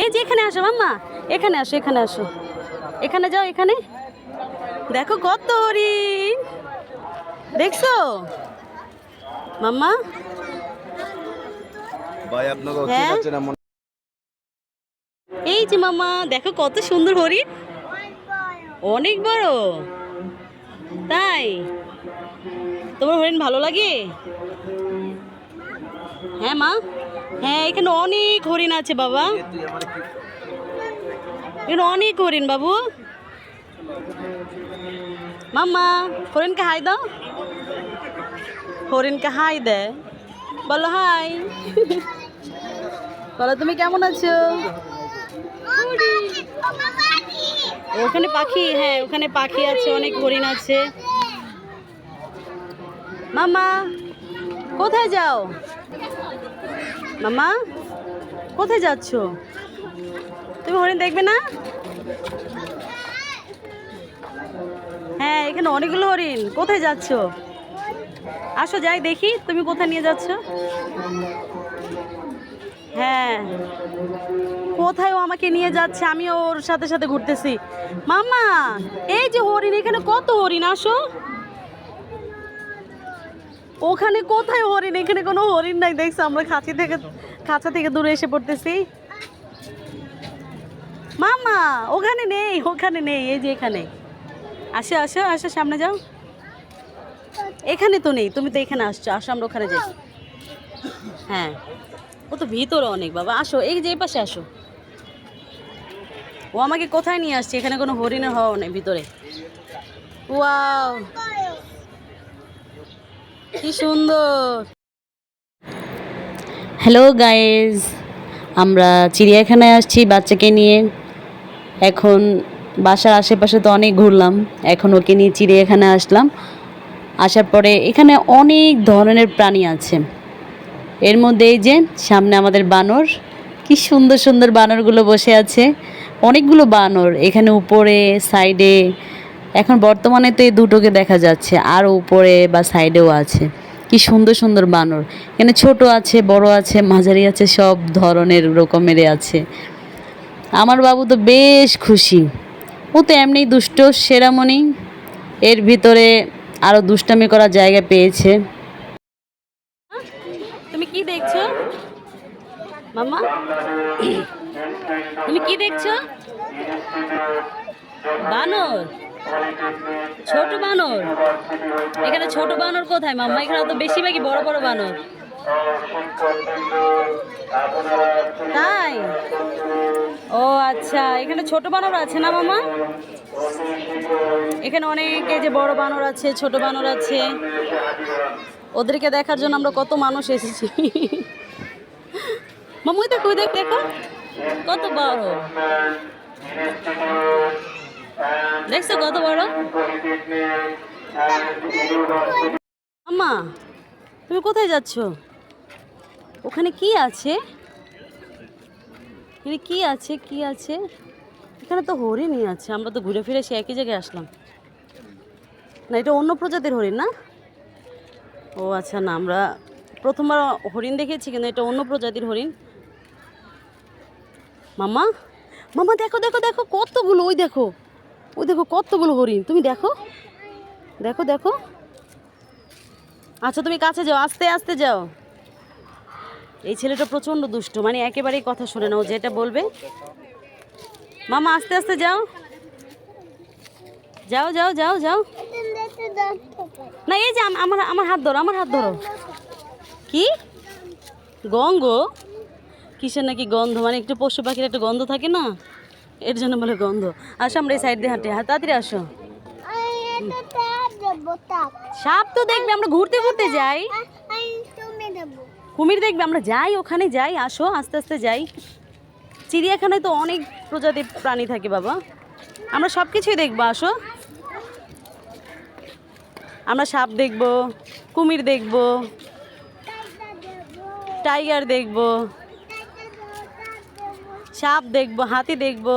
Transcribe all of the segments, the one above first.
এই যে এখানে আসো মাম্মা, এখানে আসো, এখানে আসো, এখানে যাও, এখানে দেখো কত হরিণ দেখছো মাম্মা। ভাই আপনাকে হ্যাঁ এই যে মাম্মা দেখো কত সুন্দর হরিণ, অনেক বড়। তাই তোমার হরিণ ভালো লাগে? হ্যাঁ মা, হ্যাঁ এখানে অনেক হরিণ আছে বাবা, এখানে অনেক হরিণ বাবু। মাম্মা হরিণকে হাই দাও, হরিণকে হাই দেয়, বলো হাই। বলো তুমি কেমন আছো? ওখানে পাখি, হ্যাঁ ওখানে পাখি আছে, অনেক হরিণ আছে। মামা কোথায় যাও? মামা কোথায় যাচ্ছ? তুমি হরিণ দেখবে না? হ্যাঁ এখানে অনেকগুলো হরিণ, কোথায় যাচ্ছ? আসো যাই দেখি তুমি কোথায় নিয়ে যাচ্ছ। হ্যাঁ কোথায় ও আমাকে নিয়ে যাচ্ছে, আমি ওর সাথে সাথে ঘুরতেছি। মামা এই যে হরিণ, এখানে কত হরিণ, আসো। ওখানে কোথায় হরিণ, এখানে কোনো হরিণ নাই, দেখছো আমরা খাঁচা থেকে দূরে এসে পড়তেছি। মামা ওখানে নেই, ওখানে নেই, এই যে এখানে। আসো আসো আসো সামনে যাও, এখানে তো নেই, তুমি তো এখানে আসছো, আসো আমরা ওখানে যাই। হ্যাঁ ও তো ভিতরে অনেক বাবা, আসো এই যে এই পাশে আসো। ও আমাকে কোথায় নিয়ে আসছে, এখানে কোনো হরিণের হওয়া নেই ভিতরে। ওয়াও কি সুন্দর। হ্যালো গাইজ, আমরা চিড়িয়াখানায় আসছি বাচ্চাকে নিয়ে। এখন বাসার আশেপাশে তো অনেক ঘুরলাম, এখন ওকে নিয়ে চিড়িয়াখানায় আসলাম। আসার পরে এখানে অনেক ধরনের প্রাণী আছে, এর মধ্যে এই যে সামনে আমাদের বানর, কি সুন্দর সুন্দর বানরগুলো বসে আছে, অনেকগুলো বানর এখানে উপরে সাইডে। এখন বর্তমানে তো এই দুটোকে দেখা যাচ্ছে, আর উপরে বা সাইডেও আছে, কি সুন্দর সুন্দর বানর। এখানে ছোট আছে, বড় আছে, মাঝারি আছে, সব ধরনের রকমেরই আছে। আমার বাবু তো বেশ খুশি, ও তো এমনি দুষ্ট সেরামণি, এর ভিতরে আরও দুষ্টামি করার জায়গা পেয়েছে। তুমি কি দেখছো মামা? তুমি কি দেখছো? বানর, ছোট বানর? এখানে ছোট বানর কোথায় মাম্মা? এখানে তো বেশিরভাগই বড় বড় বানর। তাই? ও আচ্ছা, এখানে ছোট বানর আছে না মামা? এখানে অনেক এই যে বড় বানর আছে, ছোট বানর আছে, ওদেরকে দেখার জন্য আমরা কত মানুষ এসেছি। মামু দেখো দেখো দেখো কত বড়, দেখছো কত বড়? আম্মা তুমি কোথায় যাচ্ছ? ওখানে কি আছে? এখানে কি আছে, কি আছে? এখানে তো হরিণই আছে, আমরা তো ঘুরে ফিরে সে একই জায়গায় আসলাম। না এটা অন্য প্রজাতির হরিণ না? ও আচ্ছা, না আমরা প্রথমবার হরিণ দেখেছি, কিন্তু এটা অন্য প্রজাতির হরিণ। মামা মামা দেখো দেখো দেখো কতগুলো, ওই দেখো, ওই দেখো কতগুলো হরিণ, তুমি দেখো দেখো দেখো। আচ্ছা তুমি কাছে যাও, আস্তে আস্তে যাও। এই ছেলেটা প্রচণ্ড দুষ্ট, মানে একেবারেই কথা শোনে না, ও যেটা বলবে। মামা আস্তে আস্তে যাও, যাও যাও যাও যাও। না এই যে আমার আমার হাত ধরো, আমার হাত ধরো। কি গন্ধ? কিসের নাকি গন্ধ? মানে একটু পশু পাখির একটা গন্ধ থাকে না, এর জন্য বলে গন্ধ। আসো আমরা এই সাইড দিয়ে হাঁটে, তাড়াতাড়ি আসো। সাপ তো দেখবে, আমরা ঘুরতে ঘুরতে যাই। কুমির দেখবে, আমরা যাই ওখানে যাই, আসো আস্তে আস্তে যাই। চিড়িয়াখানায় তো অনেক প্রজাতির প্রাণী থাকে বাবা, আমরা সব কিছুই দেখবো, আসো। আমরা সাপ দেখবো, কুমির দেখবো, টাইগার দেখবো, সাপ দেখবো, হাতি দেখবো।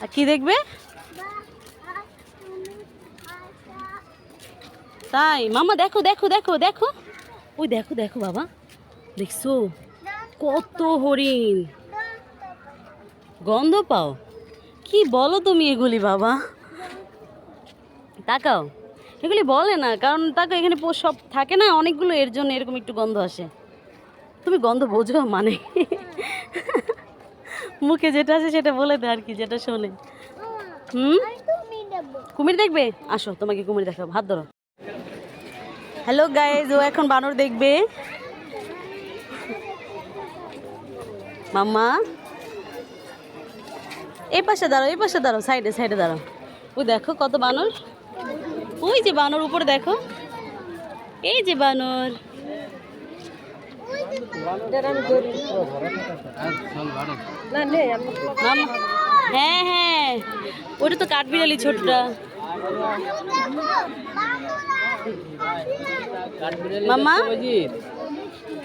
আর কি দেখবে? তাই মামা দেখো দেখো দেখো দেখো, ওই দেখো দেখো বাবা, দেখছো কত হরিণ, গন্ধ পাও? কি বলো তুমি এগুলি বাবা? তাকাও, এগুলি বলে না, কারণ তাকাও এখানে সব থাকে না অনেকগুলো, এর জন্য এরকম একটু গন্ধ আসে। তুমি গন্ধ বোঝো মানে? মুখে যেটা আছে সেটা বলে দে আর কি, যেটা শোনে। কুমির দেখবে? আসো তোমাকে কুমির দেখাবো, হাত ধরো। হ্যালো গাইজ, ও এখন বানর দেখবে। মাম্মা এই পাশে দাঁড়াও, এই পাশে দাঁড়াও, সাইডে সাইডে দাঁড়াও। ওই দেখো কত বানর, ওই যে বানর উপরে দেখো, এই যে বানর। হ্যাঁ হ্যাঁ, ওটা তো কাঠবিড়ালি ছোটটা। মাম্মা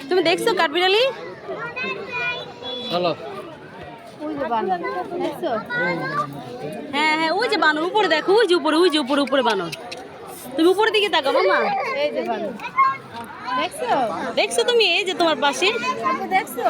তুমি দেখছো কাঠবিড়ালি? চলো। হ্যাঁ হ্যাঁ, ওই যে বানর উপরে দেখো, ওই যে উপরে, ওই যে উপরে, উপরে বানর। তুমি উপরের দিকে তাকাও মামা। এই যে বানর দেখছো? দেখছো তুমি? এই যে তোমার পাশে দেখছো?